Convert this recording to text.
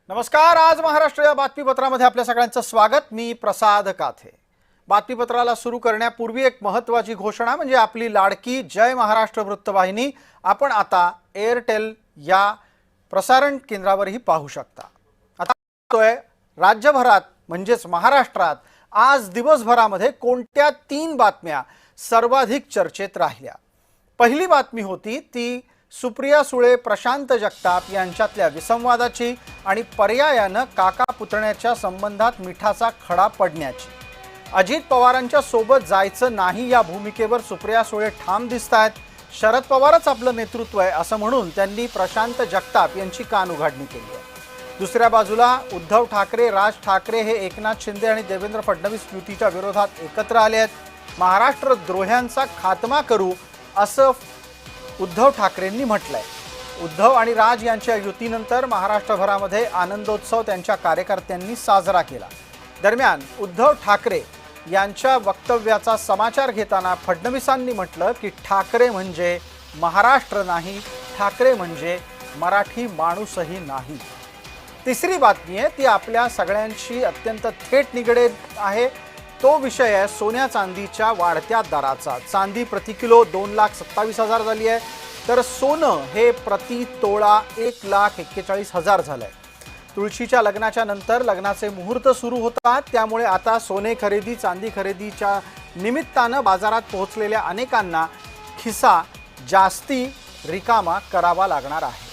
नमस्कार। आज महाराष्ट्र या बातमीपत्रामध्ये आपल्या सगळ्यांचं स्वागत। मी प्रसाद काथे। बातमीपत्राला सुरू करण्यापूर्वी एक महत्त्वाची घोषणा म्हणजे आपली लाडकी जय महाराष्ट्र वृत्तवाहिनी आपण आता एअरटेल या प्रसारण केंद्रावरही पाहू शकता। आता राज्यभरात म्हणजेच महाराष्ट्रात आज दिवसभरामध्ये कोणत्या 3 बातम्या सर्वाधिक चर्चेत राहिल्या। पहिली बातमी होती ती सुप्रिया सुळे प्रशांत जगताप यांच्यातल्या विसंवादाची आणि पर्यायानं काका पुतण्याच्या संबंधात मिठाचा खडा पडण्याची। अजित पवारांच्या सोबत जायचं नाही या भूमिकेवर सुप्रिया सुळे ठाम दिसतायत। शरद पवारच आपलं नेतृत्व आहे असं म्हणून त्यांनी प्रशांत जगताप यांची कान उघाडणी केली आहे। दुसऱ्या बाजूला उद्धव ठाकरे, राज ठाकरे हे एकनाथ शिंदे आणि देवेंद्र फडणवीस युतीच्या विरोधात एकत्र आले आहेत। महाराष्ट्र द्रोह्यांचा खात्मा करू असं उद्धव ठाकरेंनी म्हटलंय। उद्धव आणि राज यांच्या युतीनंतर महाराष्ट्रभरामध्ये आनंदोत्सव त्यांच्या कार्यकर्त्यांनी साजरा केला। दरम्यान उद्धव ठाकरे यांच्या वक्तव्याचा समाचार घेताना फडणवीसांनी म्हटलं की ठाकरे म्हणजे महाराष्ट्र नाही, ठाकरे म्हणजे मराठी माणूसही नाही। तिसरी बातमी आहे ती आपल्या सगळ्यांशी अत्यंत थेट निगडीत आहे। तो विषय आहे सोन्या चांदीच्या वाढत्या दराचा। चांदी प्रति किलो 2,27,000 झाली आहे, तर सोनं हे प्रति तोळा 1,41,000 झालंय। तुळशीच्या लग्नाच्या नंतर लग्नाचे मुहूर्त सुरू होतात, त्यामुळे आता सोने खरेदी चांदी खरेदीच्या निमित्तानं बाजारात पोहोचलेल्या अनेकांना खिसा जास्ती रिकामा करावा लागणार आहे।